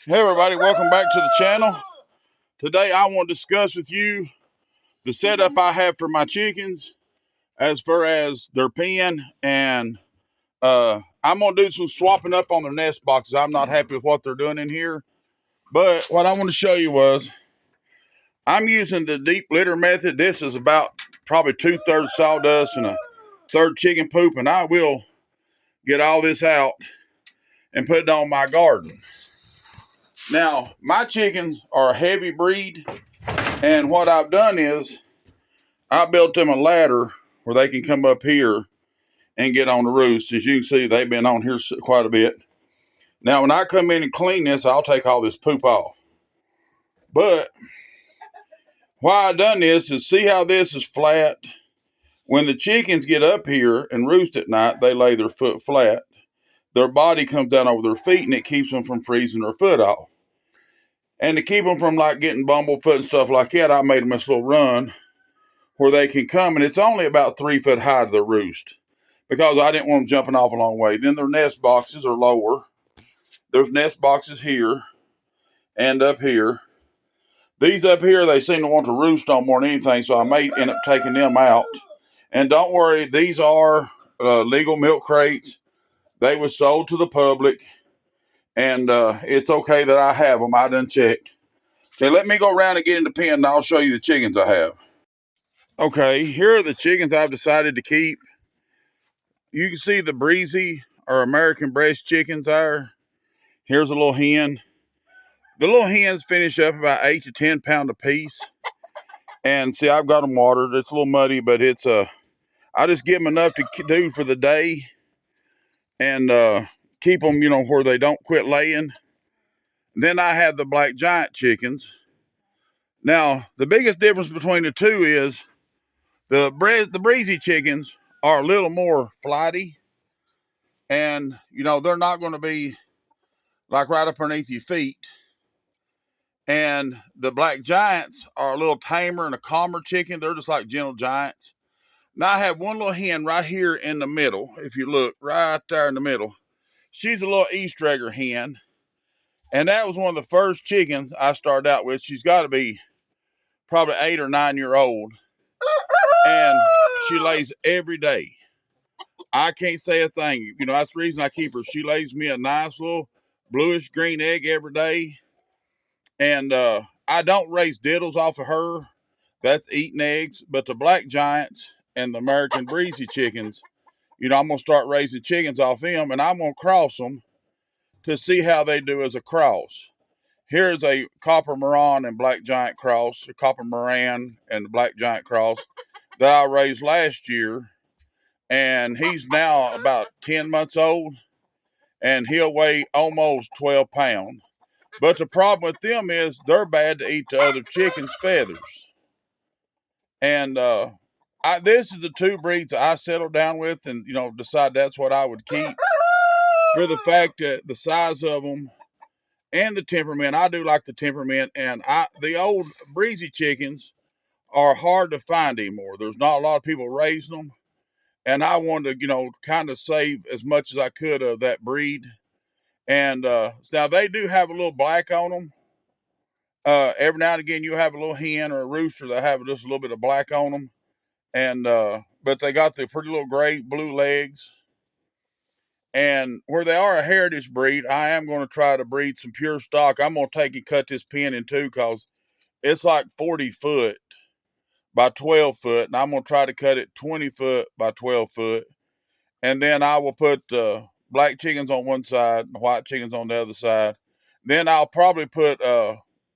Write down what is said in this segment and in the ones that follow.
Hey everybody, welcome back to the channel. Today I want to discuss with you the setup I have for my chickens as far as their pen, and I'm going to do some swapping up on their nest boxes. I'm not happy with what they're doing in here, but what I want to show you was I'm using the deep litter method. This is about probably 2/3 sawdust and 1/3 chicken poop, and I will get all this out and put it on my garden. Now, my chickens are a heavy breed, and what I've done is I built them a ladder where they can come up here and get on the roost. As you can see, they've been on here quite a bit. Now, when I come in and clean this, I'll take all this poop off. But why I done this is see how this is flat. When the chickens get up here and roost at night, they lay their foot flat. Their body comes down over their feet, and it keeps them from freezing their foot off. And to keep them from like getting bumblefoot and stuff like that, I made them this little run where they can come, and it's only about 3 foot high to the roost because I didn't want them jumping off a long way. Then their nest boxes are lower. There's nest boxes here and up here. These up here, they seem to want to roost on more than anything, so I may end up taking them out. And don't worry, these are legal milk crates. They were sold to the public, and it's okay that I have them. I done checked. Okay, let me go around and get in the pen, and I'll show you the chickens I have. Okay, here are the chickens I've decided to keep. You can see the breezy or American breast chickens are. Here's a little hen. The little hens finish up about 8 to 10 pounds a piece. And see, I've got them watered. It's a little muddy, but it's I just give them enough to do for the day and keep them, where they don't quit laying. Then I have the black giant chickens. Now, the biggest difference between the two is the breezy chickens are a little more flighty, and they're not going to be like right up underneath your feet. And the black giants are a little tamer and a calmer chicken. They're just like gentle giants. Now I have one little hen right here in the middle. If you look right there in the middle, she's a little Easter egger hen. And that was one of the first chickens I started out with. She's got to be probably 8 or 9 years old. And she lays every day. I can't say a thing. That's the reason I keep her. She lays me a nice little bluish green egg every day. And I don't raise diddles off of her. That's eating eggs. But the black giants and the American breezy chickens, I'm going to start raising chickens off them, and I'm going to cross them to see how they do as a cross. Here's a copper Moran and black giant cross, a copper Moran and the black giant cross that I raised last year. And he's now about 10 months old, and he'll weigh almost 12 pounds. But the problem with them is they're bad to eat the other chicken's feathers. And this is the two breeds I settled down with, and decide that's what I would keep for the fact that the size of them and the temperament. I do like the temperament, and the old breezy chickens are hard to find anymore. There's not a lot of people raising them, and I wanted to kind of save as much as I could of that breed. And now they do have a little black on them. Every now and again, you have a little hen or a rooster that have just a little bit of black on them, and but they got the pretty little gray blue legs. And where they are a heritage breed, I am going to try to breed some pure stock. I'm going to take and cut this pen in two because it's like 40 foot by 12 foot, and I'm going to try to cut it 20 foot by 12 foot. And then I will put black chickens on one side and white chickens on the other side. Then I'll probably put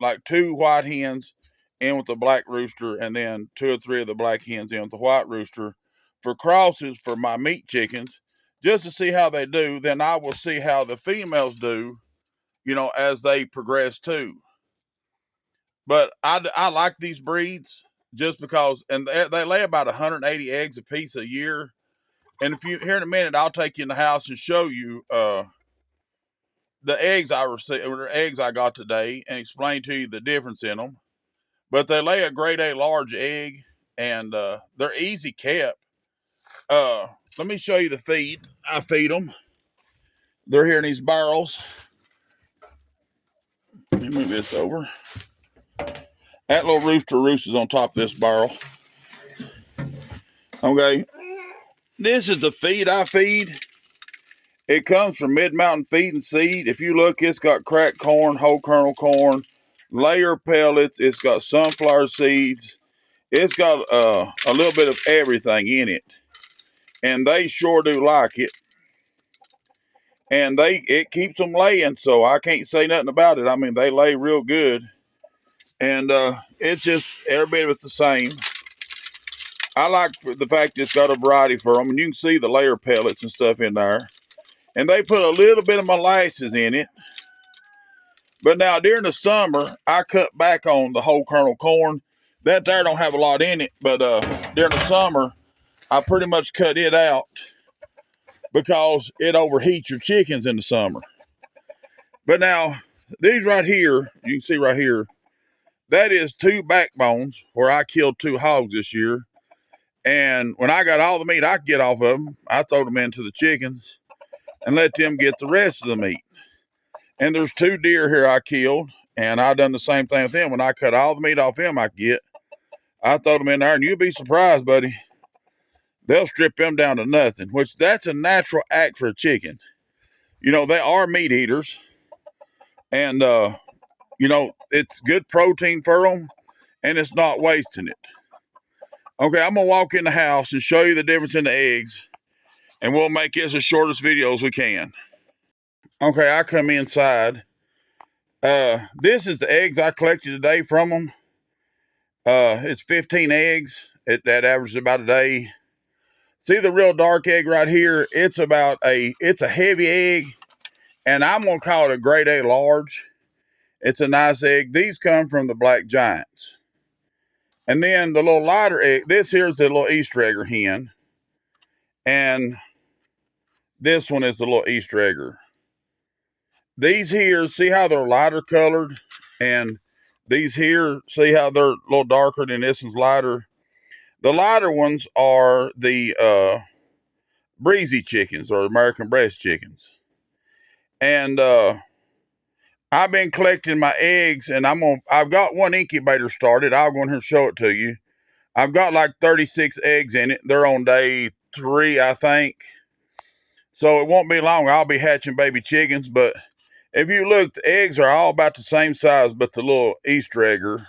like 2 white hens in with the black rooster, and then 2 or 3 of the black hens in with the white rooster for crosses for my meat chickens, just to see how they do. Then I will see how the females do, as they progress too. But I like these breeds just because, and they lay about 180 eggs a piece a year. And if you here in a minute, I'll take you in the house and show you the eggs I received, or the eggs I got today, and explain to you the difference in them. But they lay a grade A large egg, and they're easy kept. Let me show you the feed. I feed them. They're here in these barrels. me move this over. That little rooster roosts on top of this barrel. Okay, this is the feed I feed. It comes from Mid-Mountain Feed and Seed. If you look, it's got cracked corn, whole kernel corn, layer pellets. It's got sunflower seeds. It's got a little bit of everything in it. And they sure do like it. And it keeps them laying, so I can't say nothing about it. I mean, they lay real good. And it's just, every bit of it's the same. I like the fact it's got a variety for them. And you can see the layer pellets and stuff in there. And they put a little bit of molasses in it. But now during the summer, I cut back on the whole kernel corn. That there don't have a lot in it. But during the summer, I pretty much cut it out because it overheats your chickens in the summer. But now, these right here, you can see right here, that is 2 backbones where I killed 2 hogs this year. And when I got all the meat I could get off of them, I throw them into the chickens and let them get the rest of the meat. And there's 2 deer here I killed, and I done the same thing with them. When I cut all the meat off them I could get, I throw them in there, and you'll be surprised, buddy. They'll strip them down to nothing, which that's a natural act for a chicken. You know, they are meat eaters, and, you know, it's good protein for them, and it's not wasting it. Okay, I'm going to walk in the house and show you the difference in the eggs, and we'll make this as short as video as we can. Okay, I come inside. This is the eggs I collected today from them. It's 15 eggs. That averages about a day. See the real dark egg right here? It's a heavy egg, and I'm going to call it a grade A large. It's a nice egg. These come from the Black Giants. And then the little lighter egg, this here's the little Easter egger hen. And this one is the little Easter egger. These here, see how they're lighter colored? And these here, see how they're a little darker than this one's lighter? The lighter ones are the breezy chickens or American breast chickens. And I've been collecting my eggs, and I've got one incubator started. I'll go in here and show it to you. I've got like 36 eggs in it. They're on day 3, I think. So it won't be long. I'll be hatching baby chickens. But if you look, the eggs are all about the same size, but the little Easter egger.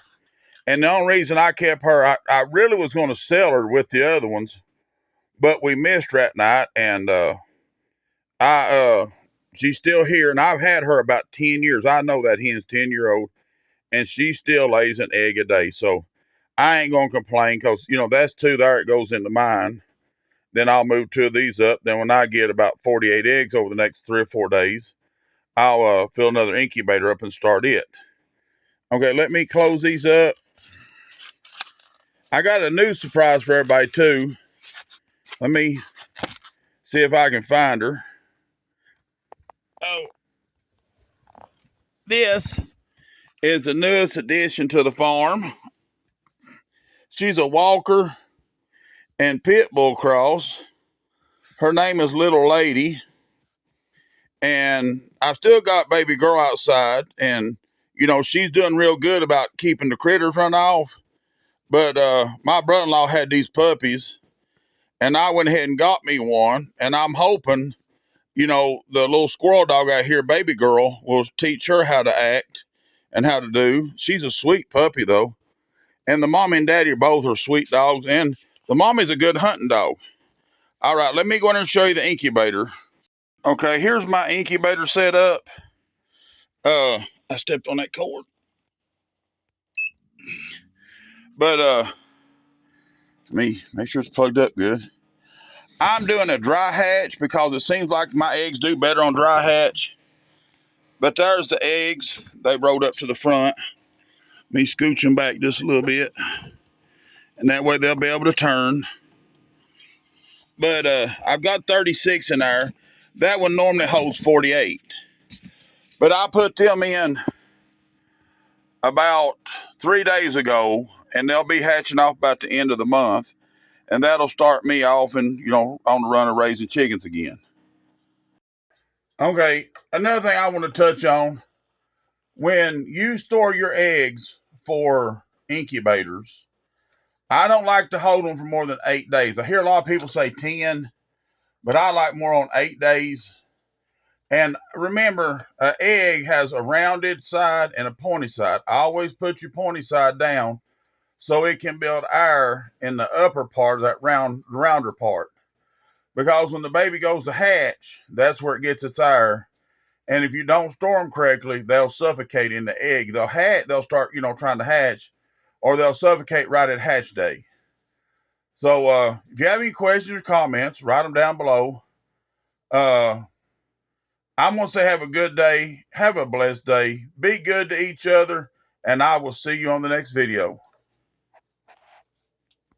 And the only reason I kept her, I really was going to sell her with the other ones, but we missed that night, and she's still here, and I've had her about 10 years. I know that hen's 10-year-old, and she still lays an egg a day. So I ain't going to complain because, you know, that's 2 there. It goes into mine. Then I'll move 2 of these up. Then when I get about 48 eggs over the next 3 or 4 days, I'll fill another incubator up and start it. Okay, let me close these up. I got a new surprise for everybody, too. Let me see if I can find her. Oh, this is the newest addition to the farm. She's a Walker and Pit Bull cross. Her name is Little Lady. And I've still got baby girl outside. And, you know, she's doing real good about keeping the critters run off. But my brother-in-law had these puppies. And I went ahead and got me one. And I'm hoping, you know, the little squirrel dog out here, baby girl, will teach her how to act and how to do. She's a sweet puppy, though. And the mommy and daddy both are sweet dogs. And the mommy's a good hunting dog. All right, let me go in there and show you the incubator. Okay, here's my incubator set up. I stepped on that cord. But let me make sure it's plugged up good. I'm doing a dry hatch because it seems like my eggs do better on dry hatch. But there's the eggs. They rolled up to the front. Me scooch them back just a little bit. And that way they'll be able to turn. But I've got 36 in there. That one normally holds 48. But I put them in about 3 days ago, and they'll be hatching off about the end of the month. And that'll start me off and, you know, on the run of raising chickens again. Okay, another thing I want to touch on. when you store your eggs for incubators, I don't like to hold them for more than 8 days. I hear a lot of people say 10, but I like more on 8 days. And remember, an egg has a rounded side and a pointy side. Always put your pointy side down so it can build air in the upper part of that rounder part. Because when the baby goes to hatch, that's where it gets its air. And if you don't store them correctly, they'll suffocate in the egg. They'll start, trying to hatch, or they'll suffocate right at hatch day. So if you have any questions or comments, write them down below. I'm going to say have a good day. Have a blessed day. Be good to each other. And I will see you on the next video.